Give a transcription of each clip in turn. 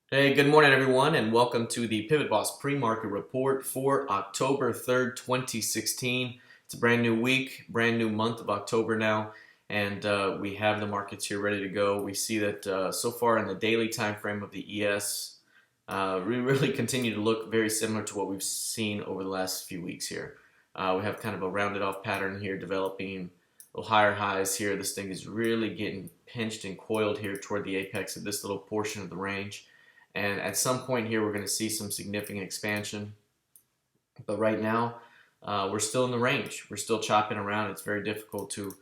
Hey, good morning, everyone, and welcome to the PivotBoss Pre-Market Report for October 3rd, 2016. It's a brand new week, brand new month of October now, and we have the markets here ready to go. We see that so far in the daily time frame of the ES, we really continue to look very similar to what we've seen over the last few weeks here. We have kind of a rounded off pattern here developing little higher highs here. This thing is really getting pinched and coiled here toward the apex of this little portion of the range. And at some point here, we're going to see some significant expansion. But right now, we're still in the range. We're still chopping around. It's very difficult to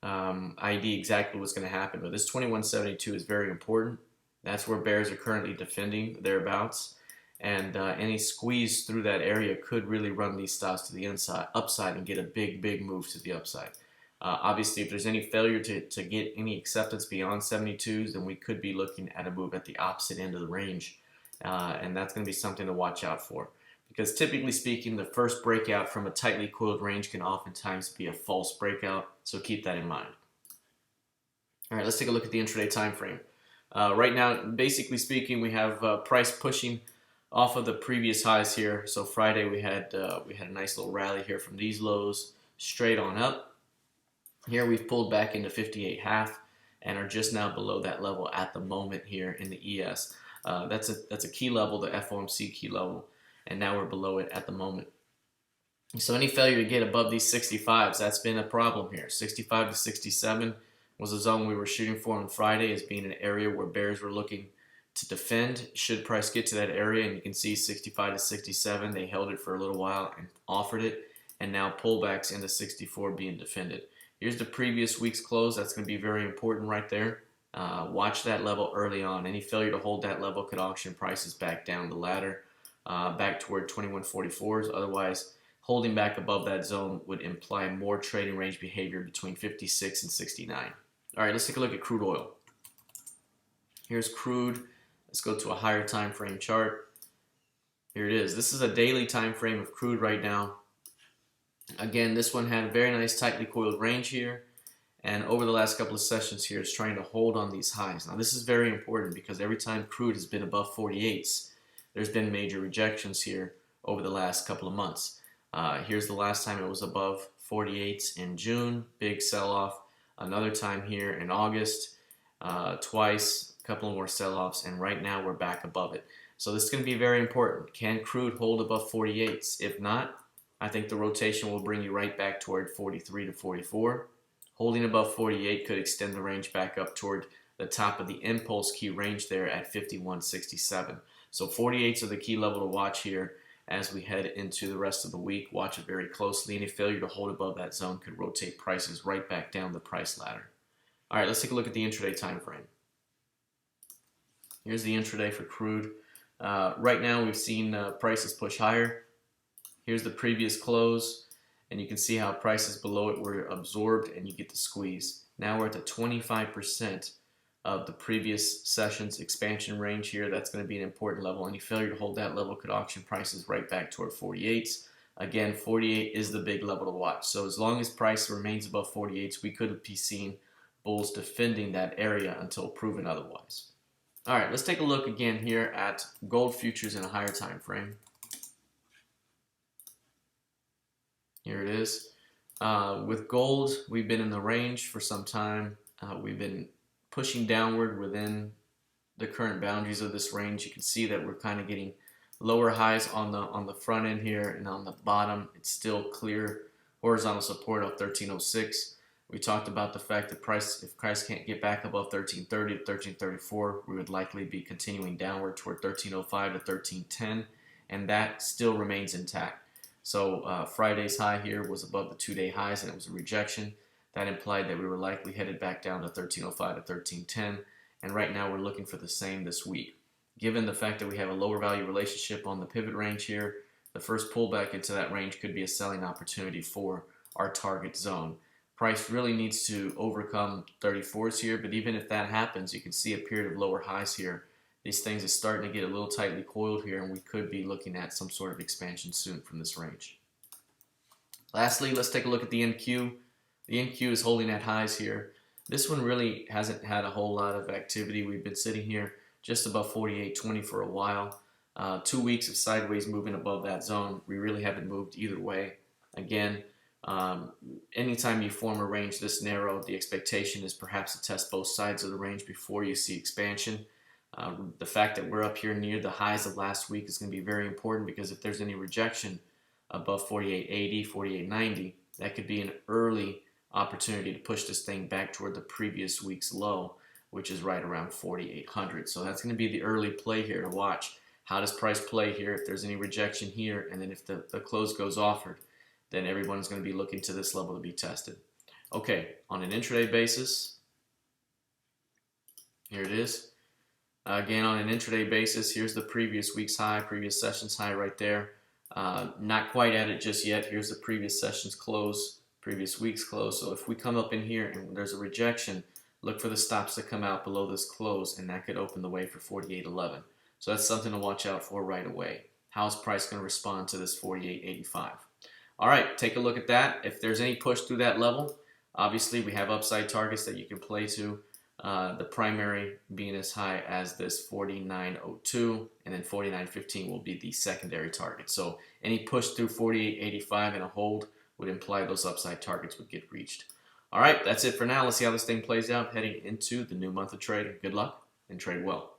ID exactly what's going to happen. But this 2172 is very important. That's where bears are currently defending thereabouts. And any squeeze through that area could really run these stocks to the upside and get a big move to the upside. Obviously, if there's any failure to get any acceptance beyond 72s, then we could be looking at a move at the opposite end of the range. And that's going to be something to watch out for. Because typically speaking, the first breakout from a tightly coiled range can oftentimes be a false breakout. So keep that in mind. All right, let's take a look at the intraday time frame. Right now, basically speaking, we have price pushing off of the previous highs here. So Friday we had a nice little rally here from these lows straight on up. Here we've pulled back into 58.5 and are just now below that level at the moment here in the ES. That's a key level, the FOMC key level, and now we're below it at the moment. So any failure to get above these 65s, that's been a problem here. 65 to 67 was the zone we were shooting for on Friday as being an area where bears were looking to defend should price get to that area, and you can see 65 to 67, they held it for a little while and offered it, and now pullbacks into 64 being defended. Here's the previous week's close. That's going to be very important right there. Watch that level early on. Any failure to hold that level could auction prices back down the ladder, back toward 2144s. Otherwise, holding back above that zone would imply more trading range behavior between 56 and 69. All right, let's take a look at crude oil. Here's crude. Let's go to a higher time frame chart. Here it is. This is a daily time frame of crude right now. Again, this one had a very nice tightly coiled range here, and over the last couple of sessions here, it's trying to hold on these highs. Now, this is very important because every time crude has been above 48s, there's been major rejections here over the last couple of months. Here's the last time it was above 48s in June, big sell-off. Another time here in August, twice, a couple more sell-offs, and right now we're back above it. So this is going to be very important. Can crude hold above 48s? If not, I think the rotation will bring you right back toward 43 to 44. Holding above 48 could extend the range back up toward the top of the impulse key range there at 51.67. So 48s are the key level to watch here as we head into the rest of the week. Watch it very closely. Any failure to hold above that zone could rotate prices right back down the price ladder. All right, let's take a look at the intraday time frame. Here's the intraday for crude. Right now we've seen prices push higher. Here's the previous close, and you can see how prices below it were absorbed and you get the squeeze. Now we're at the 25% of the previous session's expansion range here. That's going to be an important level. Any failure to hold that level could auction prices right back toward 48s. Again, 48 is the big level to watch. So as long as price remains above 48s, we could be seeing bulls defending that area until proven otherwise. All right, let's take a look again here at gold futures in a higher time frame. Here it is. With gold, we've been in the range for some time. We've been pushing downward within the current boundaries of this range. You can see that we're kind of getting lower highs on the front end here, and on the bottom, it's still clear horizontal support of 1306. We talked about the fact that if price can't get back above 1330 to 1334, we would likely be continuing downward toward 1305 to 1310, and that still remains intact. So Friday's high here was above the two-day highs, and it was a rejection. That implied that we were likely headed back down to 1305 to 1310, and right now we're looking for the same this week. Given the fact that we have a lower value relationship on the pivot range here, the first pullback into that range could be a selling opportunity for our target zone. Price really needs to overcome 34s here, but even if that happens, you can see a period of lower highs here. These things are starting to get a little tightly coiled here, and we could be looking at some sort of expansion soon from this range. Lastly, let's take a look at the NQ. The NQ is holding at highs here. This one really hasn't had a whole lot of activity. We've been sitting here just above 48.20 for a while. 2 weeks of sideways moving above that zone. We really haven't moved either way. Again, anytime you form a range this narrow, the expectation is perhaps to test both sides of the range before you see expansion. The fact that we're up here near the highs of last week is going to be very important, because if there's any rejection above 48.80, 48.90, that could be an early opportunity to push this thing back toward the previous week's low, which is right around 4,800. So that's going to be the early play here to watch. How does price play here? If there's any rejection here, and then if the close goes offered, then everyone's going to be looking to this level to be tested. Okay, on an intraday basis, here it is. Again, on an intraday basis, here's the previous week's high, previous session's high right there. Not quite at it just yet. Here's the previous session's close, previous week's close. So if we come up in here and there's a rejection, look for the stops to come out below this close, and that could open the way for 48.11. So that's something to watch out for right away. How is price going to respond to this 48.85? All right, take a look at that. If there's any push through that level, obviously we have upside targets that you can play to. The primary being as high as this 49.02, and then 49.15 will be the secondary target. So any push through 48.85 and a hold would imply those upside targets would get reached. All right, that's it for now. Let's see how this thing plays out heading into the new month of trading. Good luck and trade well.